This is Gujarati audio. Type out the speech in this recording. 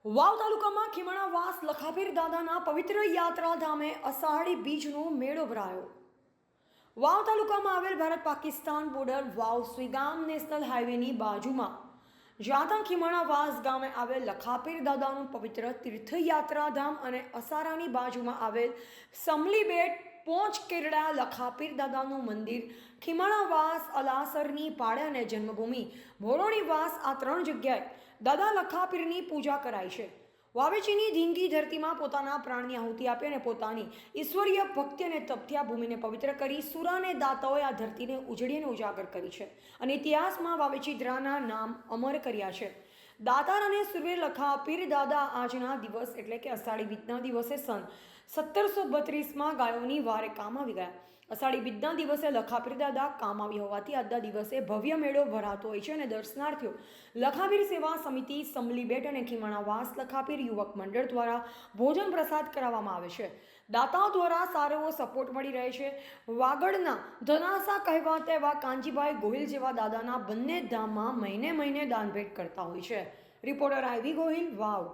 વાવ તાલુકામાં ખીમણાવાસ લખાપીર દાદાના પવિત્ર યાત્રાધામે અષાઢી બીજનો મેળો ભરાયો. વાવ તાલુકામાં આવેલ ભારત પાકિસ્તાન બોર્ડર વાવ સુઈગામ નેશનલ હાઈવેની બાજુમાં જાતા ખીમણાવાસ ગામે આવેલ લખાપીર દાદાનું પવિત્ર તીર્થયાત્રાધામ અને અસારાની બાજુમાં આવેલ સમલી બેટ પોંચ કેરડા લખાપીર દાદાનું મંદિર, ખીમણાવાસ, અલાસરની પાડે અને જન્મભૂમિ ભોરોણીવાસ આ ત્રણ જગ્યાએ દાદા લખાપીરની પૂજા કરાય છે. વાવેચીની ધીંગી ધરતીમાં પોતાના પ્રાણની આહુતિ આપી અને પોતાની ઈશ્વરીય ભક્તિ અને તપથી આ ભૂમિને પવિત્ર કરી સુરા અને દાતાઓએ આ ધરતીને ઉજળી અને ઉજાગર કરી છે અને ઇતિહાસમાં વાવેચીદ્રાના નામ અમર કર્યા છે. દાતાર અને સુરવીર લખાપીર દાદા આજના દિવસ એટલે કે અષાઢી બીજના દિવસે સન 1732માં ગાયોની વારે કામ આવી ગયા. અષાઢી બીજના દિવસે લખાપીર દાદા કામ આવી હોવાથી આજના દિવસે ભવ્ય મેળો ભરાતો હોય છે અને દર્શનાર્થીઓ લખાપીર સેવા સમિતિ, સમલી બેટ અને ખીમણાવાસ લખાપીર યુવક મંડળ દ્વારા ભોજન પ્રસાદ કરાવવામાં આવે છે. દાતાઓ દ્વારા સારો એવો સપોર્ટ મળી રહે છે. વાગડના ધનાસા કહેવાતા એવા કાંજીભાઈ ગોહિલ જેવા દાદાના બંને ધામમાં મહિને દાન ભેટ કરતા હોય છે. રિપોર્ટર આઈવી ગોહિલ, વાવ.